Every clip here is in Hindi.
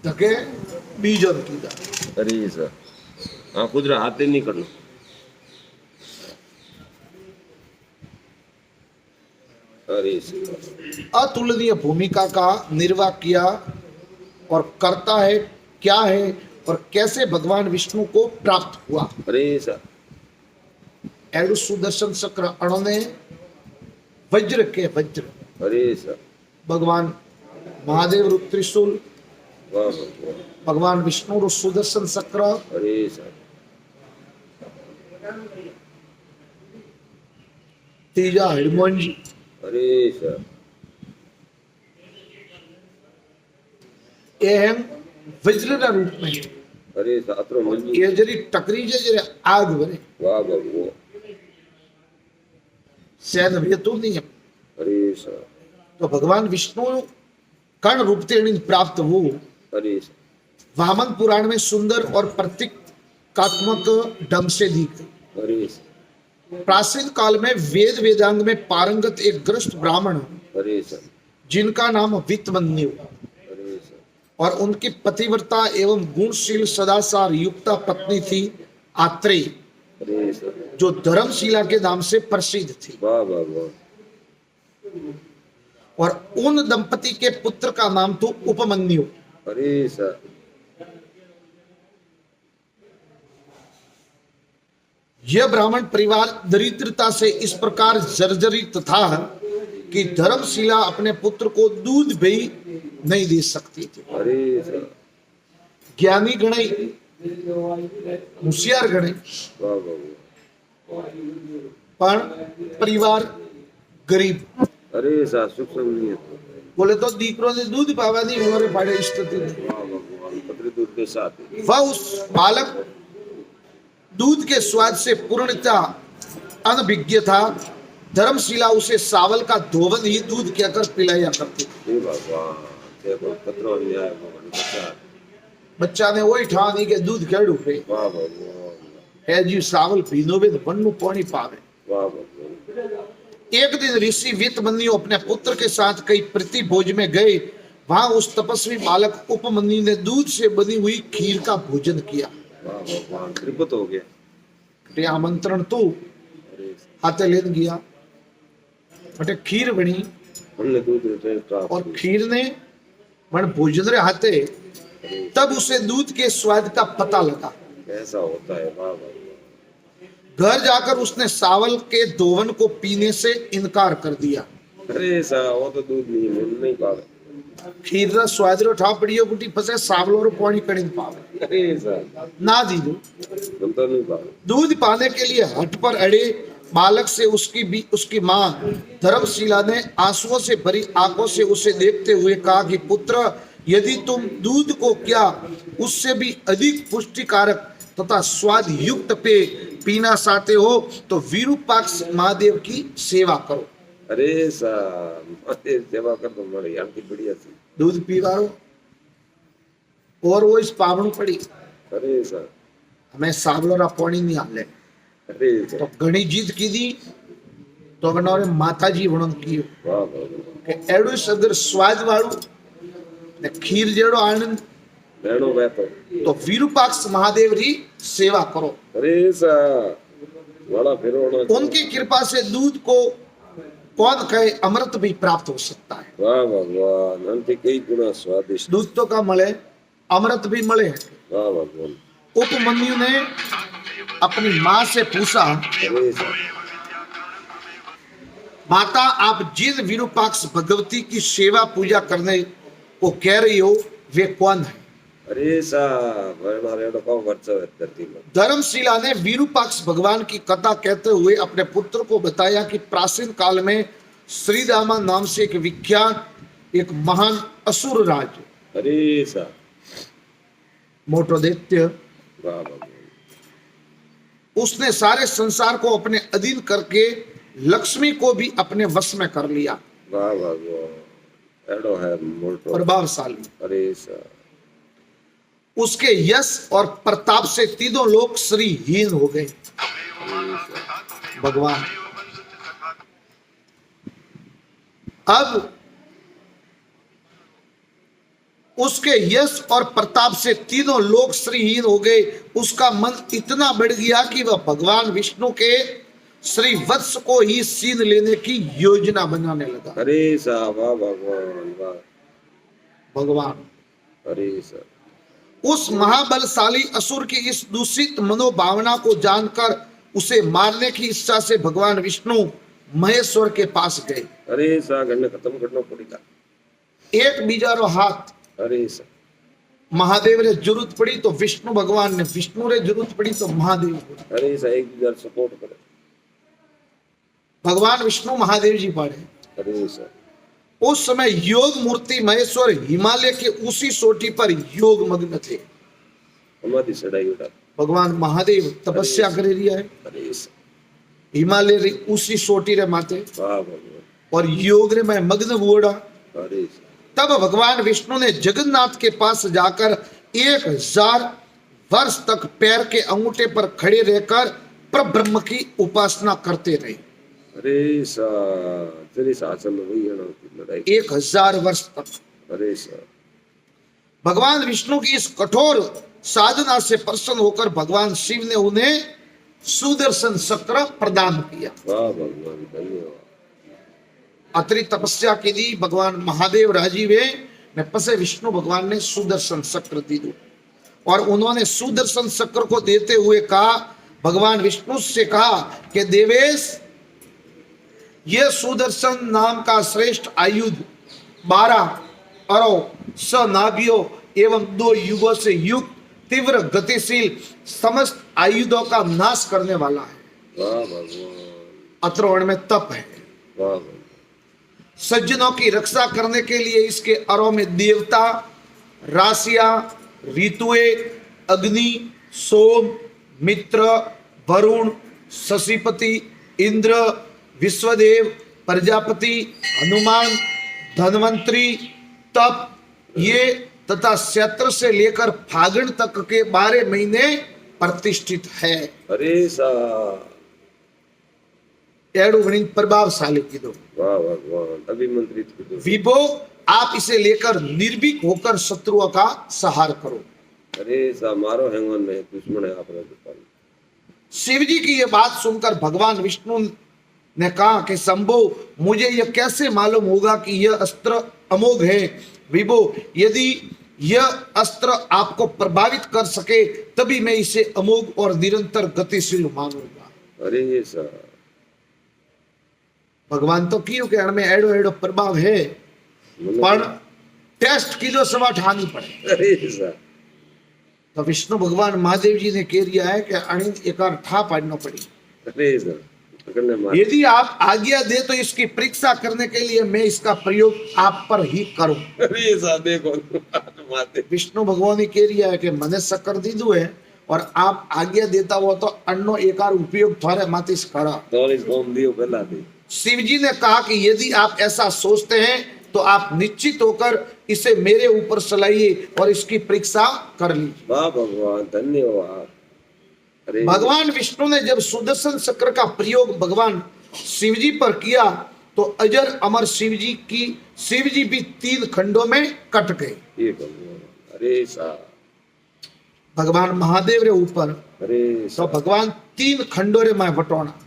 धके बीजन कीधा। अरे सर हाँ कुछ हाथ ही नहीं करना। अरे सर अतुलनीय भूमिका का निर्वाह किया और करता है क्या है और कैसे भगवान विष्णु को प्राप्त हुआ। अरे सर एडु सुदर्शन चक्र अणने वज्र के वज्र अरे सर भगवान महादेव रू त्रिशूल, वाह वाह भगवान विष्णु रू सुदर्शन चक्र, अरे सर तीजा हनुमान जी। अरे सर एहम वज्र ना रूप में अरे सर अतरो मजबूत ये जरी टकरी जे जरे आग बने वाह वाह वाह सैन भेतु नहीं है। अरे सर तो भगवान विष्णु कर्ण रूप तेणी प्राप्त हो। अरे सर वामन पुराण में सुंदर और प्रतीकात्मक ढंग से दी गई। अरे सर प्राचीन काल में वेद वेदांग में पारंगत एक ग्रस्त ब्राह्मण अरे सर जिनका नाम वितमन्यु अरे सर और उनकी पतिव्रता एवं गुणशील सदाचार युक्ता पत्नी थी आत्रेय, अरे सर जो धर्मशिला के नाम से प्रसिद्ध थी। वाह वाह वाह और उन दंपति के पुत्र का नाम तो उपमन्यु। अरे सर यह ब्राह्मण परिवार दरिद्रता से इस प्रकार जर्जरित था कि धर्मशिला अपने पुत्र को दूध भी नहीं दे सकती थी। अरे सर ज्ञानी गणे, होशियार गणे, वाह वाह वाह पर परिवार गरीब। अरे सर सुख समझिए बोले तो दीकरों ने दूध पावा नहीं हमारे पाड़े स्थिति नहीं। वाह वाह वाह पत्र दूध के साथ वह उस बालक दूध के स्वाद से पूर्णतः अनभिज्ञ था। धर्मशिला उसे सावल का धोवन ही दूध कहकर पिलाया करती थी। हे भगवान देखो पत्रो अन्याय भगवान बच्चा बच्चा ने वही ठानी के दूध केड़ू पे वाह भगवान है जी सावल पीनो बे बनू पानी पावे। वाह भगवान एक दिन ऋषि वितमन्यु अपने पुत्र के साथ कई प्रति भोज में गए। वहां उस तपस्वी बालक उपमन्यु ने दूध से बनी हुई खीर का भोजन किया। वाह भगवान त्रिपुत हो गया। आमंत्रण तो अरे हाथे लेन गया बटे खीर बनी हमने दूध प्राप्त और खीर ने मन भोजन रे हाथे तब उसे दूध के स्वाद का पता लगा। कैसा होता है वाह भगवान घर जाकर उसने सावल के दोवन को पीने से इनकार कर दिया। अरे सा वो तो दूध नहीं नहीं पावे खीर रा स्वाद रो ठा पड़ियो बुटी फसे सावलो रो पानी कड़ी पावे अरे सा ना दीदो। हम तो नहीं पावे दूध पाने के लिए हट पर अड़े बालक से उसकी मां धर्मशिला ने आंसुओं से भरी आंखों से उसे देखते हुए कहा कि पुत्र यदि तुम दूध को क्या उससे भी अधिक पुष्टिकारक तथा स्वाद युक्त पे पीना चाहते हो तो विरूपाक्ष महादेव की सेवा करो। अरे सा माते सेवा कर तो मारे यार की बढ़िया सी दूध पीवारो और वो इस पावनु पड़ी अरे सा हमें सावलो रा पानी नहीं हाले अरे तो घणी जीत की दी तो बनोरे माताजी वर्णन कियो वाह भगवान કે એડું સદર સ્વાદ વાળું ને ખીર જેડો આનંદ बहनों मैं तो विरूपाक्ष महादेव री सेवा करो। अरे सा बड़ा फिर होना उनकी कृपा से दूध को कौन कहे अमृत भी प्राप्त हो सकता है। वाह भगवान अंत कई गुना स्वादिष्ट दूध तो का मले अमृत भी मले। वाह भगवान उपमन्यु ने अपनी माँ से पूछा अरे सा माता आप जिन विरूपाक्ष भगवती की सेवा पूजा करने को कह रही हो वे कौन है। अरे सा हमारे कौन वर्चस्व है धरती में। धर्मशिला ने विरूपाक्ष भगवान की कथा कहते हुए अपने पुत्र को बताया कि प्राचीन काल में श्रीदामा नाम से एक विख्यात एक महान असुर राज अरे सा मोटो दैत्य वाह भगवान उसने सारे संसार को अपने अधीन करके लक्ष्मी को भी अपने वश में कर लिया। वाह भगवान एडो है मोटो प्रभावशाली अरे सा उसके यश और प्रताप से तीनों लोग श्रीहीन हो गए। भगवान अब उसके यश और प्रताप से तीनों लोग श्रीहीन हो गए। उसका मन इतना बढ़ गया कि वह भगवान विष्णु के श्री वत्स को ही सीन लेने की योजना बनाने लगा। अरे सा वाह भगवान वाह। भगवान अरे सा उस महाबलशाली असुर की इस दूषित मनोभावना को जानकर उसे मारने की इच्छा से भगवान विष्णु महेश्वर के पास गए। अरे सा गन्ने खत्म करना पड़ेगा। एक बीजारो हाथ अरे सा महादेव रे जरूरत पड़ी तो विष्णु भगवान ने, विष्णु रे जरूरत पड़ी तो महादेव को। अरे सा एक दूसरे सपोर्ट करे। भगवान विष्णु महादेव जी पड़े। अरे सा उस समय योग मूर्ति महेश्वर हिमालय के उसी चोटी पर योग मग्न थे। हमारी सड़ाई उड़ा। भगवान महादेव तपस्या करे रिया है अरे सा हिमालय रे उसी चोटी रे माथे वाह भगवान। और योग रे में मग्न हुआ। अरे सा तब भगवान विष्णु ने जगन्नाथ के पास जाकर 1000 वर्ष तक पैर के अंगूठे पर खड़े रहकर परब्रह्म की उपासना करते रहे। अरे सा तेरी शासन में वही है ना की लड़ाई। 1000 वर्ष तक अरे सा भगवान विष्णु की इस कठोर साधना से प्रसन्न होकर भगवान शिव ने उन्हें सुदर्शन चक्र प्रदान किया। वाह भगवान धन्यवाद। अतिरिक्त तपस्या की दी भगवान महादेव राजीवे ने पसे विष्णु भगवान ने सुदर्शन चक्र दी और उन्होंने सुदर्शन चक्र को देते हुए कहा, भगवान विष्णु से कहा कि देवेश ये सुदर्शन नाम का श्रेष्ठ आयुध 12 अरौ सनाभियों एवं 2 युगों से युक्त तीव्र गतिशील समस्त आयुधों का नाश करने वाला है। वाह भगवान। अत्रोण में तप है। वाह भगवान। सज्जनों की रक्षा करने के लिए इसके अरों में देवता, राशियां, ऋतुएं, अग्नि, सोम, मित्र, वरुण, शशिपति, इंद्र, विश्वदेव, प्रजापति, हनुमान, धन्वंतरी, तप ये तथा क्षेत्र से लेकर फागुन तक के 12 महीने प्रतिष्ठित है। अरे सा एडू गणित प्रभावशाली की दो। वाह भगवान अभिमंत्रित की दो। विभो आप इसे लेकर निर्भीक होकर शत्रुओं का संहार करो। अरे सा मारो हैंगन में दुश्मन है आपने दुश्मन। शिव जी की यह बात सुनकर भगवान विष्णु ने कहा कि शंभो मुझे यह कैसे मालूम होगा कि यह अस्त्र अमोघ है। विभो यदि यह अस्त्र आपको प्रभावित कर सके तभी मैं इसे अमोघ और निरंतर गतिशील मानूंगा। अरे ये सा भगवान तो क्यों कि में एडो एडो प्रभाव है पर टेस्ट किलो सवा ठानी पड़े। अरे सा तो विष्णु भगवान महादेव जी ने कह दिया है कि अणिंद एकार ठा पाड़ना पड़ी। अरे सा पकड़ने मार। यदि आप आज्ञा दे तो इसकी परीक्षा करने के लिए मैं इसका प्रयोग आप पर ही करूं। अरे सा देखो माते। विष्णु भगवान ने कह दिया है कि मैंने शक्कर दी दू है और आप आज्ञा देता हो तो अन्नो एकार उपयोग थारे मातिस करा। तो इस कौम दियो पहला दी। शिव जी ने कहा कि यदि आप ऐसा सोचते हैं तो आप निश्चित होकर इसे मेरे ऊपर चलाइए और इसकी परीक्षा कर लीजिए। वाह भगवान धन्यवाद। अरे भगवान विष्णु ने जब सुदर्शन चक्र का प्रयोग भगवान शिव जी पर किया तो अजर अमर शिव जी भी 3 खंडों में कट गए। ये भगवान। अरे सा भगवान महादेव रे ऊपर अरे तो भगवान 3 खंडों रे में बटोना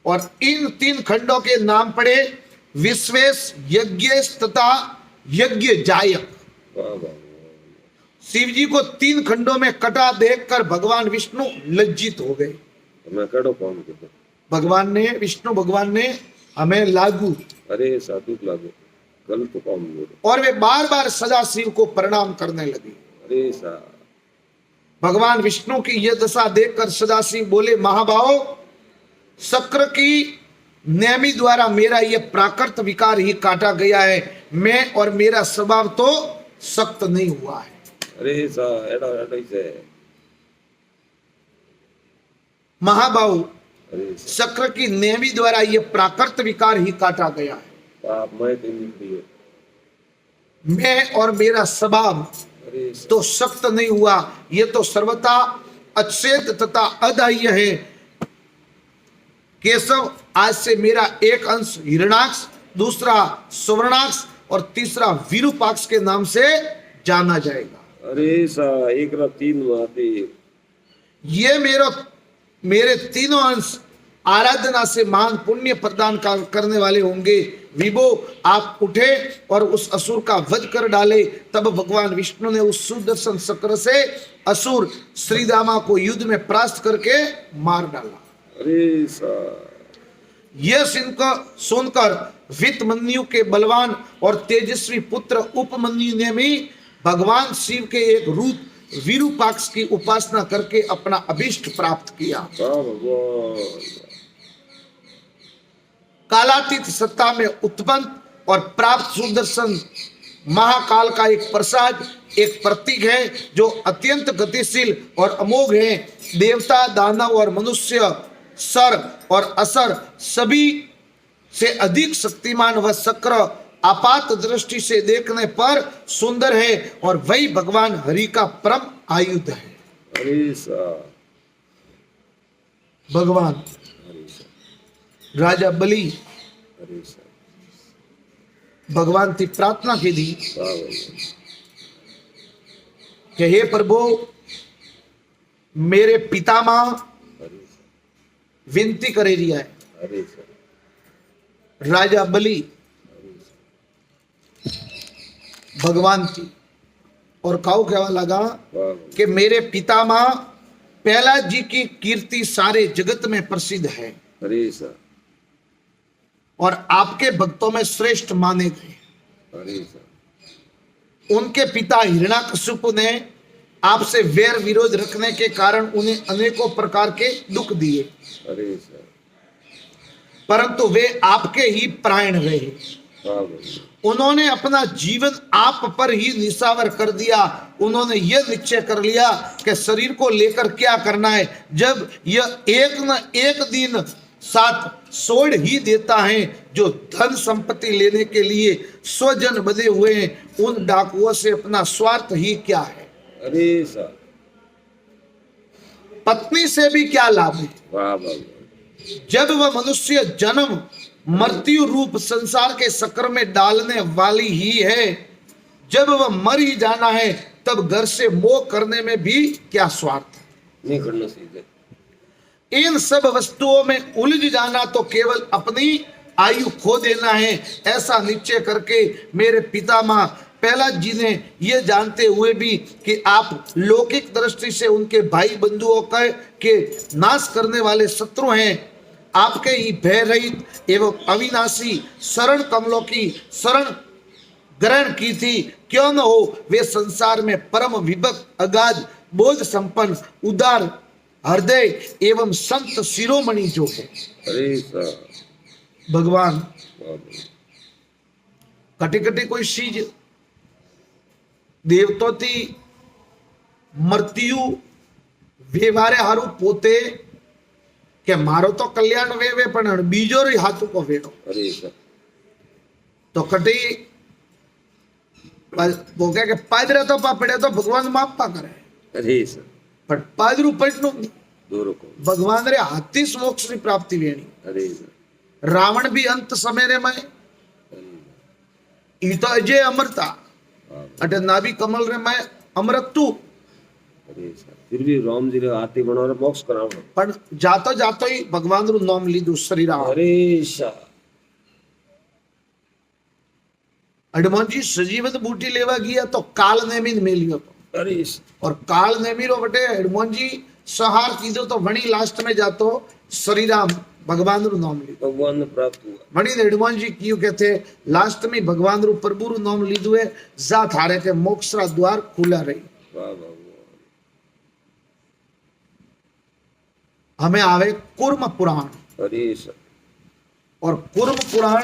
और इन 3 खंडों के नाम पड़े विश्वेश, यज्ञेश तथा यज्ञ जायक। वाह भगवान। शिव जी को 3 खंडों में कटा देखकर भगवान विष्णु लज्जित हो गए। मैं कड़ो कौन के विष्णु भगवान ने हमें लागू। अरे साधु लागू कल तो कौन और वे बार बार सदा शिव को प्रणाम करने लगे। अरे सा भगवान विष्णु की यह दशा देखकर सदाशिव बोले, महाभाव शक्र की नेमी द्वारा मेरा यह प्राकृत विकार ही काटा गया है। मैं और मेरा स्वभाव तो सख्त नहीं हुआ है। अरे सा एडा एडा से महाभाव अरे शक्र की नेमी द्वारा यह प्राकृत विकार ही काटा गया है। आप मैं निकली है। मैं और मेरा स्वभाव अरे तो सख्त नहीं हुआ, यह तो सर्वथा अच्छेद तथा अदाह्य है। केशव आज से मेरा एक अंश हिरणाक्ष, दूसरा सुवर्णाक्ष और तीसरा विरूपाक्ष के नाम से जाना जाएगा। अरे सा एक ना तीन महादेव। ये मेरे तीनों अंश आराधना से महान पुण्य प्रदान करने वाले होंगे। विभो आप उठे और उस असुर का वध कर डाले। तब भगवान विष्णु ने उस सुदर्शन चक्र से असुर श्रीदामा को युद्ध में परास्त करके मार डाला। अरे सा यह सुनकर वितमन्यु के बलवान और तेजस्वी पुत्र उपमन्यु ने भी भगवान शिव के एक रूप विरूपाक्ष की उपासना करके अपना अभिष्ट प्राप्त किया। भगवान कालातीत सत्ता में उत्पन्न और प्राप्त सुदर्शन महाकाल का एक प्रसाद, एक प्रतीक है जो अत्यंत गतिशील और अमोघ है। देवता, दानव और मनुष्य, सर और असर सभी से अधिक शक्तिमान वह चक्र आपात दृष्टि से देखने पर सुंदर है और वही भगवान हरि का परम आयुध है। अरे सा भगवान अरे सा राजा बलि अरे सा भगवान की प्रार्थना की थी कि हे प्रभु मेरे पितामह अरे सा विनती करे रिया है। अरे सा राजा बलि भगवान की और काऊ कहवा लगा कि मेरे पितामह प्रहलाद जी की कीर्ति सारे जगत में प्रसिद्ध है अरे सा और आपके भक्तों में श्रेष्ठ माने गए। अरे सा उनके पिता हिरण्याकशिपु ने आपसे वैर विरोध रखने के कारण उन्हें अनेकों प्रकार के दुख दिए, अरे सा परंतु वे आपके ही प्राण रहे। उन्होंने अपना जीवन आप पर ही निशावर कर दिया। उन्होंने यह निश्चय कर लिया कि शरीर को लेकर क्या करना है। जब यह एक न एक दिन साथ छोड़ ही देता है, जो धन संपत्ति लेने के लिए स्वजन बने हुए हैं, उन डाकुओं से अपना स्वार्थ ही क्या है। अरे सा पत्नी से भी क्या लाभ है। वाह भगवान जब वह मनुष्य जन्म मृत्यु रूप संसार के चक्र में डालने वाली ही है, जब वह मर ही जाना है, तब घर से मोह करने में भी क्या स्वार्थ है। नहीं करना चाहिए। इन सब वस्तुओं में उलझ जाना तो केवल अपनी आयु खो देना है। ऐसा निश्चय करके मेरे पितामह प्रहलाद जी ने यह जानते हुए भी कि आप लौकिक दृष्टि से उनके भाई बंधुओं के नाश करने वाले शत्रु हैं, आपके ही भय रहित एवं अविनाशी शरण कमलों की शरण ग्रहण की थी। क्यों न हो वे संसार में परम विभक्त अगाध बोध संपन्न उदार हृदय एवं संत शिरोमणि जो है। अरे सा भगवान वाह कटी कटी कोई चीज देवतो थी मृत्यु व्यवहारे हारू पोते के मारो तो कल्याण वेवे पण बीजो री हाथू को वेड़ो। अरे सा तो कटी वो कहे कि पादरे तो पापड़े तो भगवान माप पा करे, अरे सा पर पादरू पटनु दूर को भगवान रे हाथी मोक्ष की प्राप्ति वेणी। अरे सा रावण भी अंत समय रे में ई तो अजय अमरता अटे नाभि कमल रे में अमृत तू। अरे सा फिर भी राम जी रे हाथी बनो रे मोक्ष करावो पण जातो जातो ही भगवान रू नाम लीधु श्री राम। अरे सा हनुमान जी सजीवन बूटी लेवा गया तो काल नेमी मेलियो तो अरे सा और काल नेमी रो बटे हनुमान जी सहार कीधो तो वणी लास्ट में जातो श्री राम भगवान रू नाम लीधो। भगवान ने प्राप्त हुआ। वणी हनुमान जी क्यों कहते लास्ट में भगवान रू प्रभु रू नाम लीधु है जा थारे के मोक्ष रा द्वार खुला रही। वाह भगवान हमें आवे कूर्म पुराण अरे सा और कूर्म पुराण